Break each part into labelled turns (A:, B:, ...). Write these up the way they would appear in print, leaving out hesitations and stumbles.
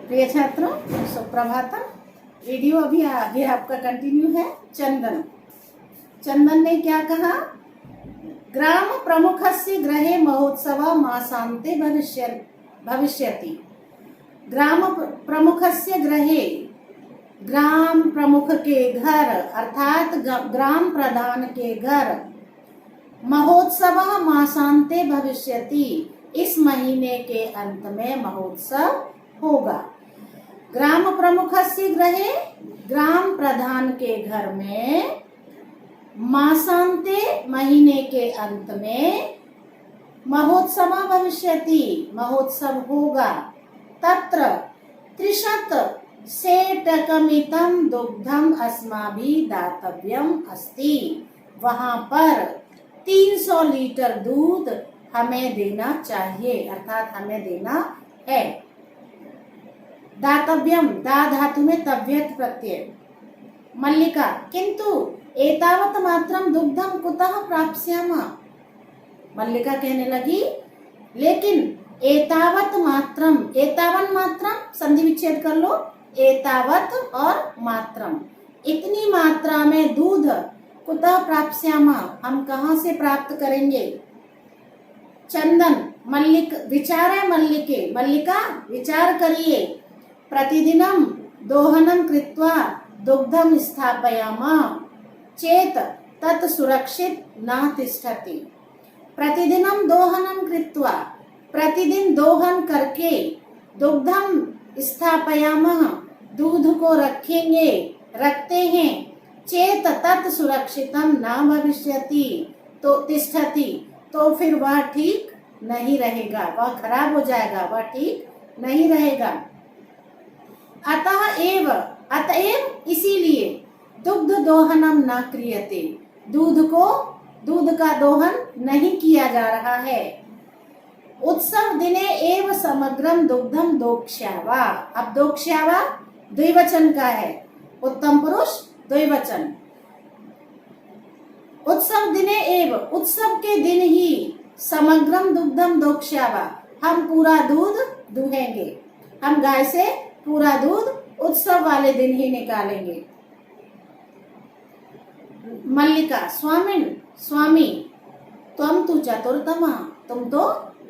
A: प्रिय छात्रों, सुप्रभातम। वीडियो अभी आगे आपका कंटिन्यू है। चंदन ने क्या कहा? ग्राम प्रमुखस्य गृहे महोत्सव मासान्ते भविष्यति। ग्राम प्रमुखस्य गृहे, ग्राम प्रमुख के घर अर्थात ग्राम प्रधान के घर, महोत्सव मासान्ते भविष्यति, इस महीने के अंत में महोत्सव होगा। ग्राम प्रमुखस्य गृहे, ग्राम प्रधान के घर में, मासान्ते महीने के अंत में, महोत्सव भविष्यति, महोत्सव होगा। तत्र 30 सेटकमितं दुग्धम अस्माभिः दातव्यम अस्ति। वहां पर 300 लीटर दूध हमें देना चाहिए, अर्थात हमें देना है। दातव्यम, दा धातु में तव्यत् प्रत्यय। मल्लिका, किंतु एतावत् मात्रम दुग्धम कुतः प्राप्स्यामः। मल्लिका कहने लगी, लेकिन एतावत् मात्रम, एतावन मात्रम संधि विच्छेद कर लो, एतावत् और मात्रम, इतनी मात्रा में दूध कुतः प्राप्स्यामः, हम कहाँ से प्राप्त करेंगे। चंदन, विचार है मल्लिके, मल्लिका विचार करिए। प्रतिदिनम दोहनम कृत्वा दुग्धम स्थापयामः चेत तत् सुरक्षित न तिष्ठति। प्रतिदिनम दोहनम कृत्वा, प्रतिदिन दोहन करके, दुग्धम स्थापयामः, दूध को रखेंगे, रखते हैं, चेत तत् सुरक्षितम न भविष्यति, तो तिष्ठति, तो फिर वह ठीक नहीं रहेगा, वह खराब हो जाएगा, वह ठीक नहीं रहेगा। अतएव इसीलिए दुग्ध दोहनम न क्रियते, दूध का दोहन नहीं किया जा रहा है। उत्सव दिने एव समग्रम दुग्धम दोक्ष्यावा। अब दोक्ष्यावा द्विवचन का है, उत्तम पुरुष द्विवचन। उत्सव दिने एव, उत्सव के दिन ही, समग्रम दुग्धम दोक्ष्यावा, हम पूरा दूध दूहेंगे, हम गाय से पूरा दूध उत्सव वाले दिन ही निकालेंगे। मल्लिका, स्वामी, तुम तो चतुर्थमा, तुम तो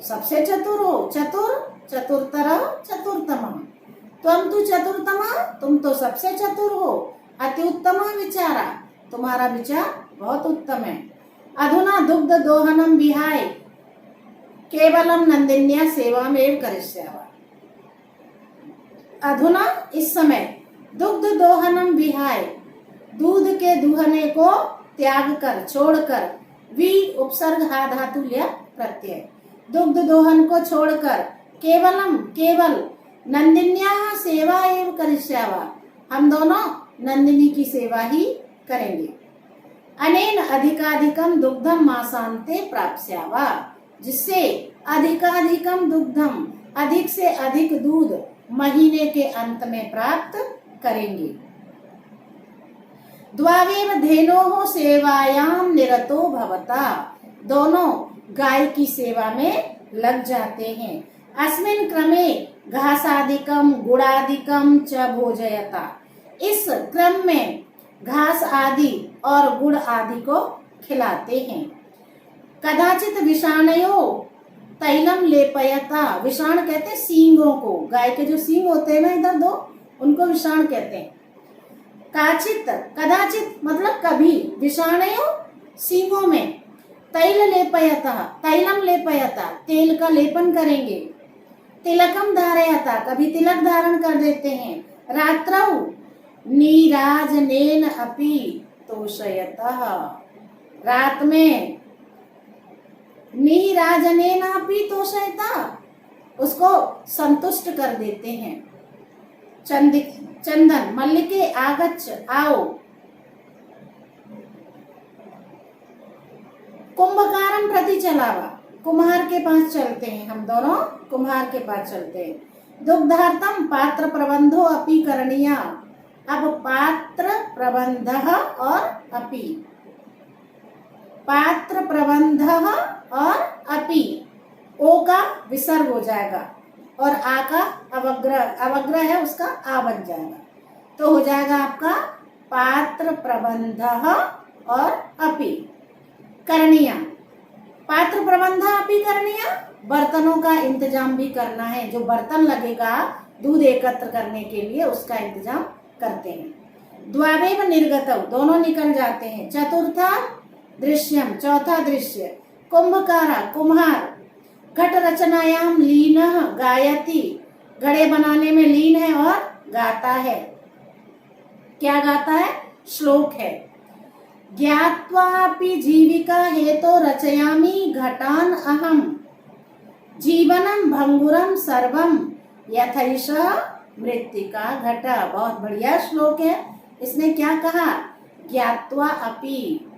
A: सबसे चतुर हो, चतुरतर चतुर्थमा, तुम तो चतुर्थमा, तुम तो सबसे चतुर हो। अति उत्तम विचारा, तुम्हारा विचार बहुत उत्तम है। अधुना दुग्ध दोहनम विहाय केवलम नंदिन्या सेवामेव करिष्यामि। अधुना, इस समय, दुग्ध दोहनम विहाय, दूध के दूहने को त्याग कर, छोड़कर, वि उपसर्ग हा धातु ल्य प्रत्यय, दुग्ध दोहन को छोड़कर, केवल नंदिन्या सेवा एव करिष्यामि, हम दोनों नंदिनी की सेवा ही करेंगे। अनेन अधिकाधिकम दुग्धम मासान्ते प्राप्स्यामः, जिससे अधिकाधिकम दुग्धम, अधिक से अधिक दूध महीने के अंत में प्राप्त करेंगे। द्वावेव धेनोः सेवायाम निरतो भवता, दोनों गाय की सेवा में लग जाते हैं। अस्मिन् क्रमे घासादिकम गुड़ादिकम च भोजयता, इस क्रम में घास आदि और गुड़ आदि को खिलाते हैं। कदाचित विषाणयो तैलम लेपयता, विषाण कहते हैं सींगों को, गाय के जो सींग होते हैं ना इधर दो, उनको विषाण कहते हैं। कदाचित मतलब कभी, विषाणयो सींगों में, तैलम लेपयता, तेल का लेपन करेंगे। तिलकम धारयता, कभी तिलक धारण कर देते हैं। रात्रौ नीराजनेन अपि तोषयतः, रात में नीराजनेन अपि तोषयतः, उसको संतुष्ट कर देते हैं। चंदन, मल्लिके आगच्छ, आओ। कुंभकारम प्रति चलावा, कुम्हार के पास चलते हैं, हम दोनों कुम्हार के पास चलते हैं। दुग्धार्थम पात्र प्रबंधो अपि करणीया, अब पात्र प्रबंधः और अपि, पात्र प्रबंधः और अपि, ओ का विसर्ग हो जाएगा, और आ का अवग्रह है, उसका आ बन जाएगा। तो हो जाएगा आपका पात्र प्रबंधः और अपि करणीय। पात्र प्रबंध अपि करणीय, बर्तनों का इंतजाम भी करना है। जो बर्तन लगेगा दूध एकत्र करने के लिए, उसका इंतजाम करते हैं। द्वावेव निर्गतौ, दोनों निकल जाते हैं। चतुर्था दृश्यम, चौथा दृश्य। कुंभकारा, कुम्हार। घट रचनायाम लीनः गायति, घड़े बनाने में लीन है और गाता है। क्या गाता है? श्लोक है। ज्ञात्वापि जीविका हेतो रचयामि घटान अहम, जीवनम भंगुरम सर्वम यथैष मृत्तिका घट। बहुत बढ़िया श्लोक है। इसने क्या कहा? ज्ञात्वा अपि,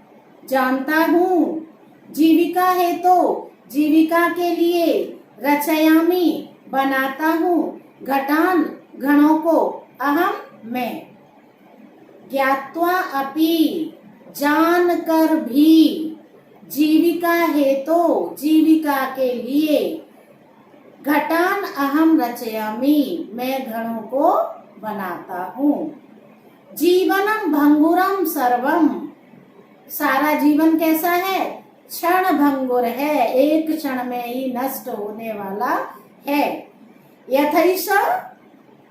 A: जानता हूँ, जीविका हेतो, जीविका के लिए, रचयामि, बनाता हूँ, घटान, घड़ों को, अहम, मैं। ज्ञात्वा अपि, जान कर भी, जीविका हेतो, जीविका के लिए, घटान अहम रचयामि, मैं घड़ों को बनाता हूँ। जीवनम भंगुरम सर्वम, सारा जीवन कैसा है? क्षण भंगुर है, एक क्षण में ही नष्ट होने वाला है। यथैष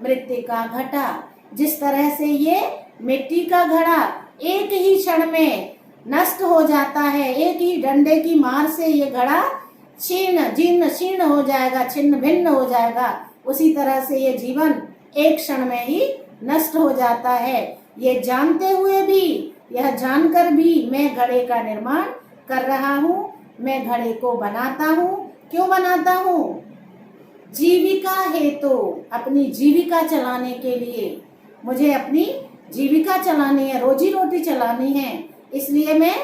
A: मृत्तिका घटा, जिस तरह से ये मिट्टी का घड़ा एक ही क्षण में नष्ट हो जाता है, एक ही डंडे की मार से ये घड़ा छीर्ण जीर्ण शीर्ण हो जाएगा, छिन्न भिन्न हो जाएगा, उसी तरह से ये जीवन एक क्षण में ही नष्ट हो जाता है। ये जानते हुए भी, यह जानकर भी मैं घड़े का निर्माण कर रहा हूँ, मैं घड़े को बनाता हूँ। क्यों बनाता हूँ? जीविका हेतु, अपनी जीविका चलाने के लिए। मुझे अपनी जीविका चलानी है, रोजी रोटी चलानी है, इसलिए मैं,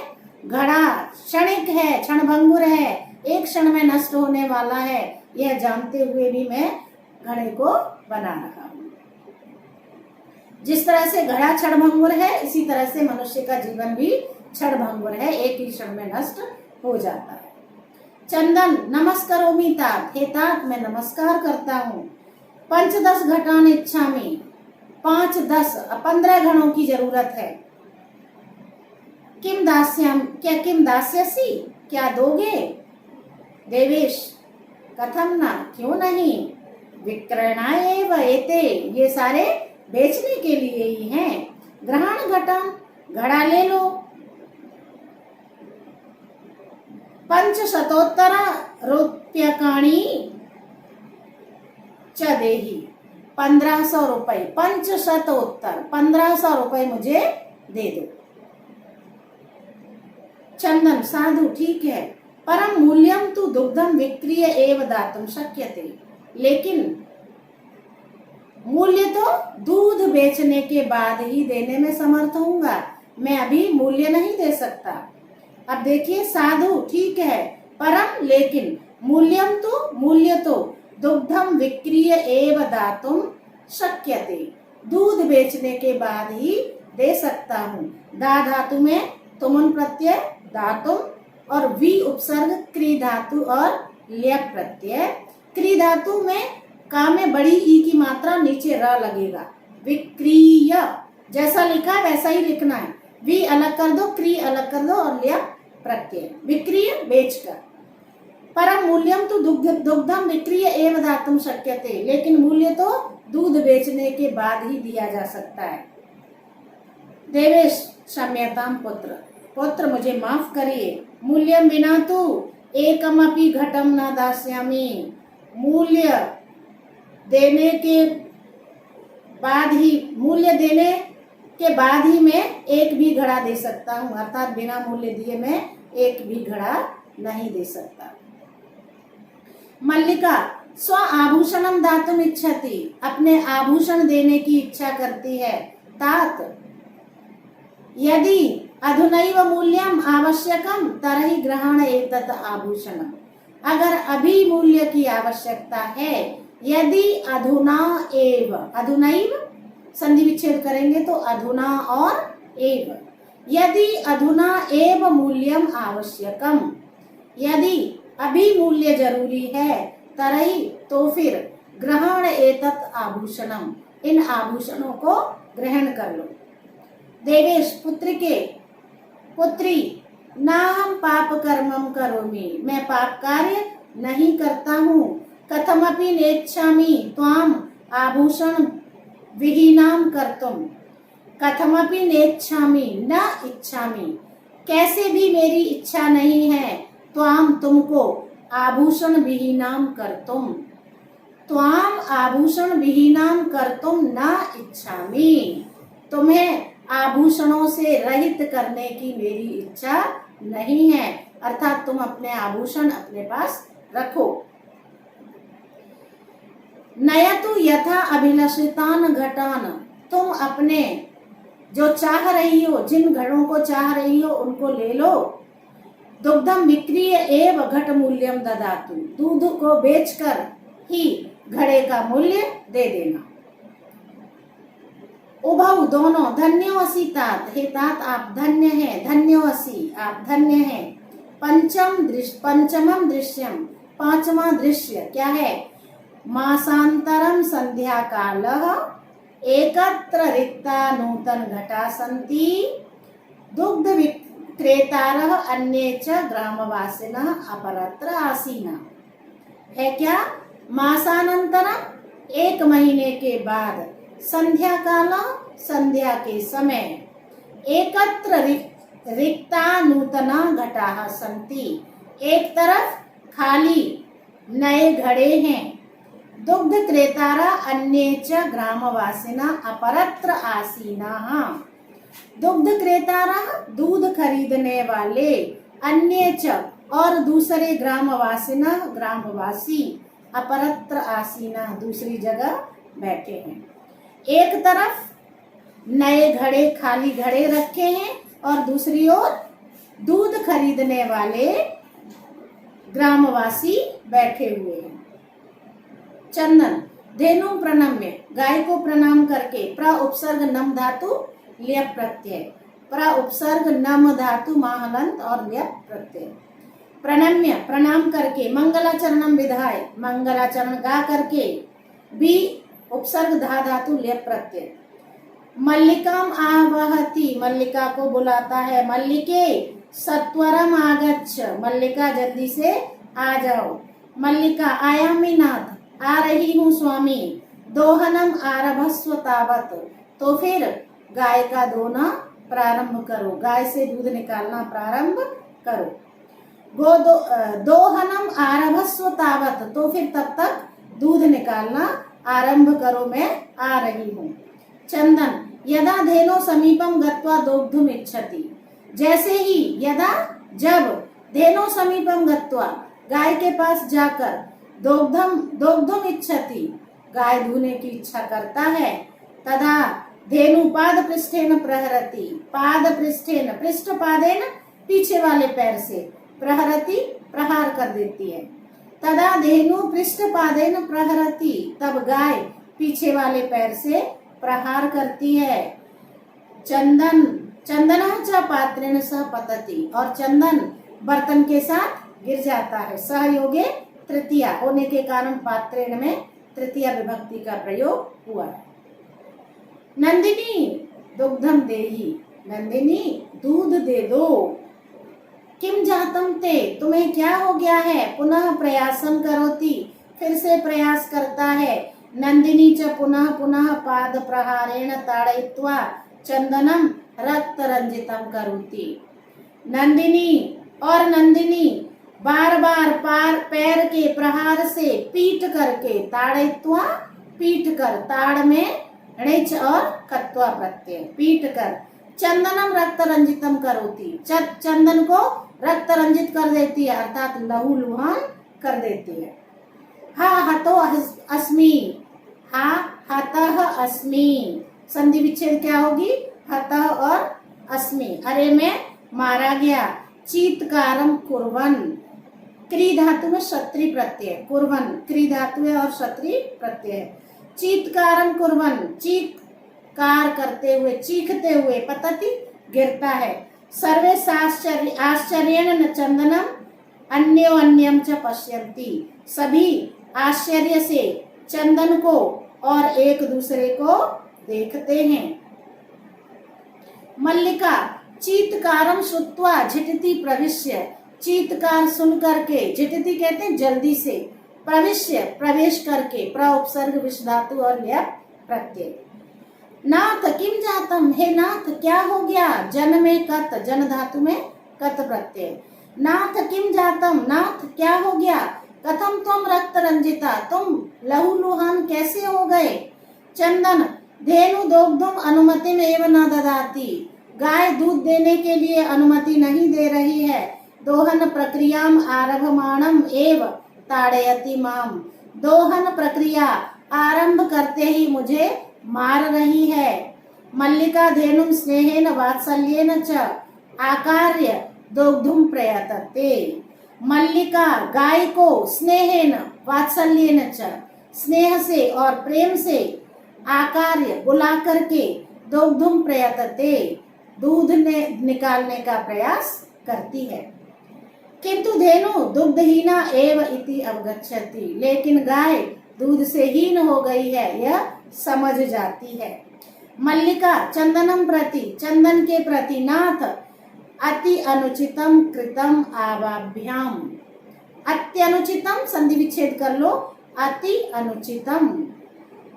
A: घड़ा क्षणिक है, क्षणभंगुर है, एक क्षण में नष्ट होने वाला है, यह जानते हुए भी मैं घड़े को बना रहा हूँ। जिस तरह से घड़ा क्षणभंगुर है, इसी तरह से मनुष्य का जीवन भी क्षणभंगुर है, एक ही क्षण में नष्ट हो जाता है। चंदन नमस्करोमि तात, हे तात मैं नमस्कार करता हूँ। 5-10 घटान इच्छामि, 5-10 15 घड़ों की जरूरत है। किम दास्यम, क्या किम दास्यसि, क्या दोगे? देवेश, कथम ना, क्यों नहीं। विक्रयणाय एव एते, ये सारे बेचने के लिए ही हैं। ग्रहण घटम, घड़ा ले लो। 500 रूप्यकाणि च देहि, 1500 रुपए, 1500 रुपए मुझे दे दो। चंदन, साधु ठीक है, परम मूल्यम तु दुग्धम विक्रिय एव दातुम शक्यते, लेकिन मूल्य तो दूध बेचने के बाद ही देने में समर्थ होऊंगा, मैं अभी मूल्य नहीं दे सकता। अब देखिए, साधु ठीक है, परम लेकिन, मूल्यम तो, मूल्य तो, दुग्धम विक्रिय एव दातुम शक्यते, दूध बेचने के बाद ही दे सकता हूँ। दा धातु में तुमुन प्रत्यय, धातु और वी उपसर्ग, क्री धातु और ल्यप प्रत्यय। क्री धातु में का में बड़ी ई की मात्रा, नीचे र लगेगा। विक्रिय जैसा लिखा है वैसा ही लिखना है, वी अलग कर दो, क्री अलग कर दो और ल्यप प्रत्यय, विक्रिय बेचकर। परम मूल्यम तो दुग्धम विक्रिय एव दातुम शक्यते, लेकिन मूल्य तो दूध बेचने के बाद ही दिया जा सकता है। देवेश क्षम्यताम पुत्र, पुत्र मुझे माफ करिए। मूल्यम बिना तो एकमपि घटम न दास्यामि, मूल्य देने के बाद ही, मूल्य देने के बाद ही मैं एक भी घड़ा दे सकता हूँ, अर्थात बिना मूल्य दिए मैं एक भी घड़ा नहीं दे सकता। मल्लिका स्व आभूषणम दातुम इच्छति, अपने आभूषण देने की इच्छा करती है। तात यदि अधुनैव मूल्यम आवश्यकम तरहि ग्रहण एतत् आभूषणम, अगर अभी मूल्य की आवश्यकता है, यदि अधुना एव, अधुनैव संधि विच्छेद करेंगे तो अधुना और एव, यदि अधुना एव मूल्यम आवश्यकम, यदि अभी मूल्य जरूरी है, तरही तो फिर ग्रहण एतत् आभूषणम, इन आभूषणों को ग्रहण कर लो। देवेश पुत्री ना हम पाप कर्मम करोमि, मैं पाप कार्य नहीं करता हूँ। कथमपि नेच्छामि त्वाम आभूषण विहीनाम कर्तुम, कथमपि नेच्छामि न इच्छामि, कैसे भी मेरी इच्छा नहीं है। त्वाम तुमको, आभूषण विहीनाम कर्तुम, त्वाम आभूषण विहीनाम कर्तुम न इच्छामि, तुम्हें आभूषणों से रहित करने की मेरी इच्छा नहीं है, अर्थात तुम अपने आभूषण अपने पास रखो। नयतु यथा अभिलषितान घटान, तुम अपने जो चाह रही हो, जिन घड़ों को चाह रही हो उनको ले लो। दुग्धम विक्रीय एव घट मूल्यम ददातु, दूध को बेचकर ही घड़े का मूल्य दे देना। उभौ दोनों, धन्योऽसि तात, हे तात आप धन्य हैं, धन्योऽसि आप धन्य हैं। पंचमम दृश्यम, पांचवा दृश्य क्या है। मासांतरम संध्या कालः एकत्र रिक्ता नूतन घटा सन्ति, दुग्ध विक्रेतारः अन्ये च ग्रामवासिनः अपरत्र आसीना। है क्या, मासानंतरम, एक महीने के बाद, संध्या काल, संध्या के समय, एकत्र रिक्ता नूतना घटाः सन्ति, एक तरफ खाली नए घड़े हैं। दुग्ध क्रेतारा अन्ये च ग्रामवासिना अपरत्र आसीनाः, दुग्ध क्रेतारा दूध खरीदने वाले, अन्ये च और दूसरे, ग्रामवासिना ग्रामवासी, अपरत्र आसीना दूसरी जगह बैठे हैं। एक तरफ नए घड़े, खाली घड़े रखे हैं और दूसरी ओर दूध खरीदने वाले ग्रामवासी बैठे हुए हैं। चंदन, धेनु प्रणम्य, गाय को प्रणाम करके, प्र उपसर्ग नम धातु ल्यप प्रत्यय, प्र उपसर्ग नम धातु माहलंत और ल्यप प्रत्यय। प्रणम्य, प्रणाम करके, मंगलाचरणम विधाय, मंगलाचरण गा करके, बी उपसर्ग धा धातु ल्यप प्रत्यय। मल्लिकाम आवहति, मल्लिका को बुलाता है। मल्लिके सत्वरम आगच्छ, मल्लिका जल्दी से आ जाओ। मल्लिका आयामीनाथ, आ रही हूँ स्वामी। दोहनम आरभस्व तावत, तो फिर गाय का दोना प्रारंभ करो, गाय से दूध निकालना प्रारंभ करो। दोहनम आरभस्व तावत, तो फिर तब तक दूध निकालना आरंभ करो, मैं आ रही हूँ। चंदन, यदा धेनो समीपम गत्वा दोग्धुम इच्छति, जैसे ही, यदा जब, धेनो समीपम गत्वा गाय के पास जाकर, दोग्धुम इच्छति गाय दूहने की इच्छा करता है, तदा धेनु पाद पृष्ठेन प्रहरति, पाद पृष्ठेन, पृष्ठ पादेन पीछे वाले पैर से, प्रहरति प्रहार कर देती है। तदा धेनु पृष्ठ पादेन प्रहरति, तब गाय पीछे वाले पैर से प्रहार करती है। चंदन, चंदनः च पात्रेण सह पतति, और चंदन बर्तन के साथ गिर जाता है। सहयोगे तृतीया होने के कारण पात्रेण में तृतीया विभक्ति का प्रयोग हुआ है। नंदिनी दुग्धम देहि, नंदिनी दूध दे दो। किम जातम ते, तुम्हें क्या हो गया है। पुनः प्रयासम करोति, फिर से प्रयास करता है। नंदिनी च पुनः पुनः पाद प्रहारेण ताड़यित्वा चंदनम रक्त रंजितम करोति। नंदिनी, और नंदिनी बार बार पैर के प्रहार से पीट करके, ताड़यित्वा पीट कर, ताड़ में णिच और कत्वा प्रत्यय, पीट कर, चंदनम रक्त रंजितम करोति, चंदन को रक्त रंजित कर देती है, अर्थात लहू लुहान कर देती है। हा हतो अस्मि, हा हतः अस्मि, संधि विच्छेद क्या होगी, हतः और अस्मि, अरे मैं मारा गया। चीत्कारम कुर्वन, क्री धातु में क्षत्रि प्रत्यय, कुर्वन क्री धातु है और क्षत्रि प्रत्यय है। चीत्कारम कुर्वन, चीत्कार करते हुए, चीखते हुए, पतति गिरता है। सर्वे आश्चर्येण चंदनम अन्योन्यम च पश्यन्ति, सभी आश्चर्य से चंदन को और एक दूसरे को देखते हैं। मल्लिका चीत्कारम श्रुत्वा झटिति प्रविश्य, चीत्कार सुन करके, झटिति कहते हैं जल्दी से, प्रविश्य प्रवेश करके, प्रउपसर्ग विष धातु और ल्यप प्रत्यय। नाथ किम जातम, हे नाथ क्या हो गया, जन में कत, जन धातु में कत प्रत्यय। नाथ किम जातम, नाथ क्या हो गया, कथम तुम रक्त रंजिता, तुम लहूलुहान कैसे हो गए। चंदन धेनु दोग्धुम अनुमति में एवं न ददाती, गाय दूध देने के लिए अनुमति नहीं दे रही है। दोहन प्रक्रियाम आरभमाणम एव ताड़यति माम, दोहन प्रक्रिया आरंभ करते ही मुझे मार रही है। मल्लिका धेनुम स्नेहेन वात्सल्येन च आकार्य दोग्धुम प्रयतते, मल्लिका गाय को स्नेहेन वात्सल्येन च, स्नेह से और प्रेम से, आकार्य बुला करके, दोग्धुम प्रयतते दूध निकालने का प्रयास करती है। किंतु धेनु दुग्धहीना एव इति अवगच्छति, लेकिन गाय दूध से हीन हो गई है यह समझ जाती है। मल्लिका चंदनम प्रति, चंदन के प्रति, नाथ अति अनुचितम कृतम आवाभ्याम, अत्यनुचितम संधि विच्छेद कर लो, अति अनुचितम,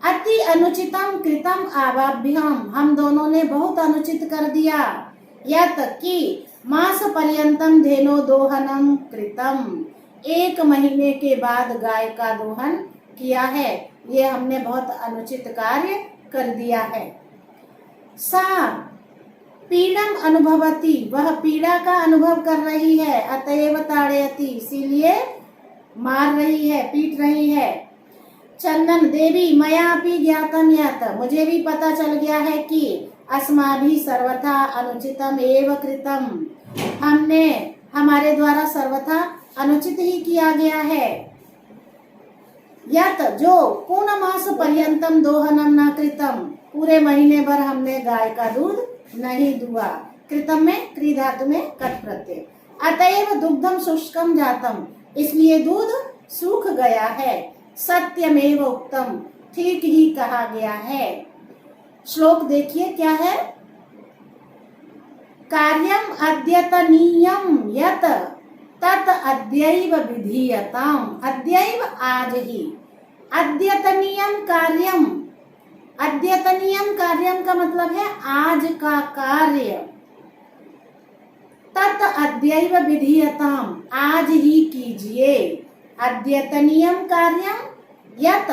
A: अति अनुचितम कृतम आवाभ्याम, हम दोनों ने बहुत अनुचित कर दिया। यत कि मास पर्यंतम धेनो दोहनम कृतम, 1 महीने के बाद गाय का दोहन किया है, ये हमने बहुत अनुचित कार्य कर दिया है। सा पीड़म अनुभवती, वह पीड़ा का अनुभव कर रही है, अतएव ताड़यति, इसीलिए मार रही है, पीट रही है। चंदन देवी मया अपि ज्ञातम यत, मुझे भी पता चल गया है कि अस्माभि सर्वथा अनुचितम एव कृतम, हमने हमारे द्वारा सर्वथा अनुचित ही किया गया है। यत जो पूर्ण मास पर्यंतम दोहनम न कृतम, पूरे महीने भर हमने गाय का दूध नहीं दुआ, कृतम में क्री धातु में कट प्रत्यय। अतएव दुग्धम शुष्कम जातम, इसलिए दूध सूख गया है। सत्यमेव उक्तम, ठीक ही कहा गया है। श्लोक देखिए क्या है, कार्यम अद्यतनीयम यत तत अद्यैव विधीयताम, अद्यैव आज ही, अद्यतनीयम कार्यम, अद्यतनीयम कार्यम का मतलब है आज का कार्य, तत अद्यैव विधीयताम, आज ही कीजिए, अद्यतनीयम कार्यम यत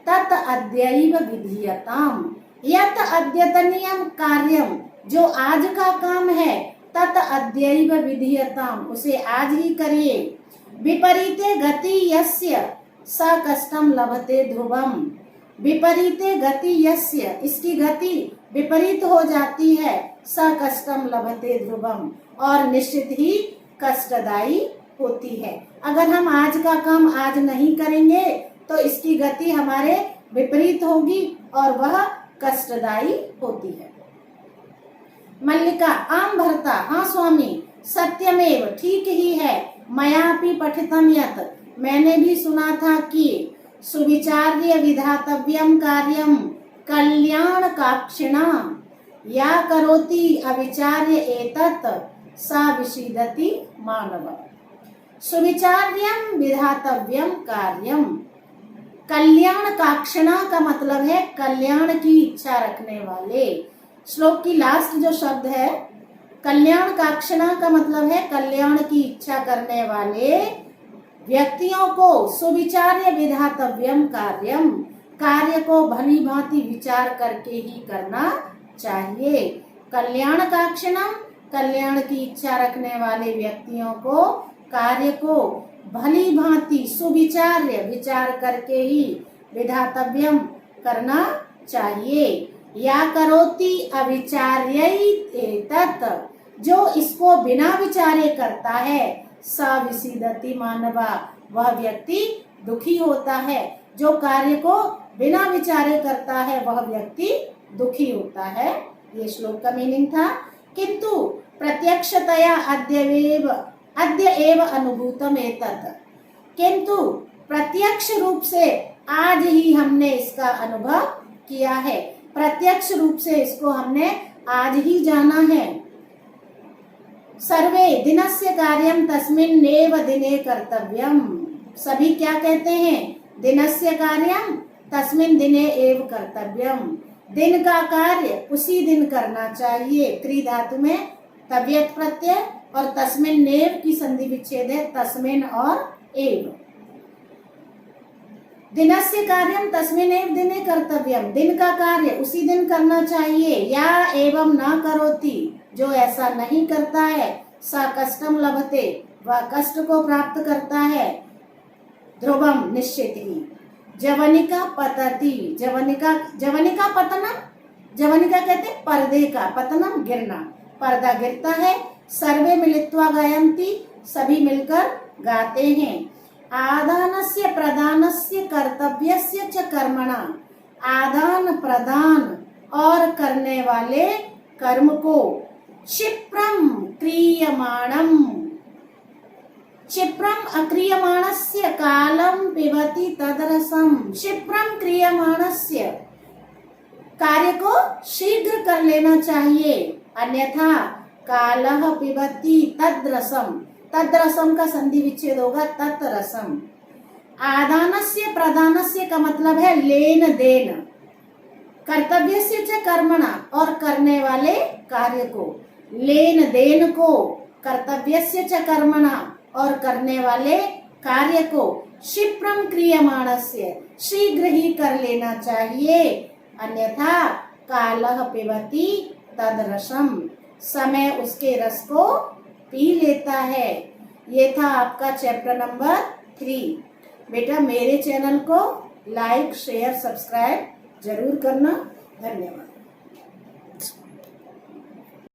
A: तत अद्यैव विधीयताम, यत अद्यतनीयम कार्यम, जो आज का काम है, तत अद्यैव विधीयताम, उसे आज ही करिए। विपरीते गति यस्य स कष्टम लभते ध्रुवम, विपरीते गति यस्य, इसकी गति विपरीत हो जाती है, स कष्टम लभते ध्रुवम, और निश्चित ही कष्टदायी होती है। अगर हम आज का काम आज नहीं करेंगे तो इसकी गति हमारे विपरीत होगी और वह कष्टदायी होती है। मल्लिका आम भरता, हाँ स्वामी, सत्यमेव ठीक ही है, मयापि पठितम यत, मैंने भी सुना था कि सुविचार्य विधातव्यम कार्यम कल्याण काक्षिणा, या करोति अविचार्य एतत् सा विषीदति मानव। सुविचार्यम विधातव्यम कार्यम, कल्याण काक्षिणा का मतलब है कल्याण की इच्छा रखने वाले। श्लोक की लास्ट जो शब्द है कल्याण काक्षिणा का मतलब है कल्याण की इच्छा करने वाले व्यक्तियों को सुविचार्य विधातव्यम कार्यम, कार्य को भली भांति विचार करके ही करना चाहिए। कल्याण काक्षिणम, कल्याण की इच्छा रखने वाले व्यक्तियों को कार्य को भली भांति सुविचार्य, विचार करके ही विधातव्यम करना चाहिए। या करोति अविचार्यै एतत्, जो इसको बिना विचारे करता है, स विषीदति मानवा, वह व्यक्ति दुखी होता है। जो कार्य को बिना विचारे करता है वह व्यक्ति दुखी होता है। ये श्लोक का मीनिंग था। किंतु प्रत्यक्षतया अद्य एव अनुभूतम एतत्, किंतु प्रत्यक्ष रूप से आज ही हमने इसका अनुभव किया है, प्रत्यक्ष रूप से इसको हमने आज ही जाना है। सर्वे दिनस्य कार्यम तस्मिन्नेव दिने कर्तव्यम। सभी क्या कहते हैं? दिनस्य कार्यम तस्मिन् दिने एव कर्तव्यम। दिन का कार्य उसी दिन करना चाहिए। क्री धातु में तव्यत् प्रत्यय और तस्मिन्नेव की संधि विच्छेद है, तस्मिन् और एव। दिनस्य कार्यम तस्मिन्नेव दिने कर्तव्यम। दिन का कार्य उसी दिन करना चाहिए। या एवं न करोति, जो ऐसा नहीं करता है, स कष्टम लभते, वह कष्ट को प्राप्त करता है। ध्रुवम निश्चित ही। जवनिका पतति, जवनिका पतनम, जवनिका कहते पर्दे का, पतनम गिरना, पर्दा गिरता है। सर्वे मिलित्वा गायन्ति, सभी मिलकर गाते हैं। आदानस्य प्रदानस्य कर्तव्यस्य च कर्मणा, आदान प्रदान और करने वाले कर्म को क्षिप्रम क्रियमाणम, क्षिप्रम अक्रियमाणस्य कालम पिबति तदरसम। क्षिप्रम क्रियमाणस्य, कार्य को शीघ्र कर लेना चाहिए, अन्यथा कालह पिबति तद्रसम, तद्रसम का संधि विच्छेद होगा तत्रसम। आदानस्य प्रदानस्य का मतलब है लेन देन। कर्तव्यस्य च कर्मणा, और करने वाले कार्य को, लेन देन को, कर्तव्यस्य च कर्मणा और करने वाले कार्य को, क्षिप्रम क्रियमाणस्य शीघ्र ही कर लेना चाहिए, अन्यथा कालह पिबति तदरसम, समय उसके रस को पी लेता है। ये था आपका चैप्टर नंबर 3। बेटा मेरे चैनल को लाइक शेयर सब्सक्राइब जरूर करना। धन्यवाद।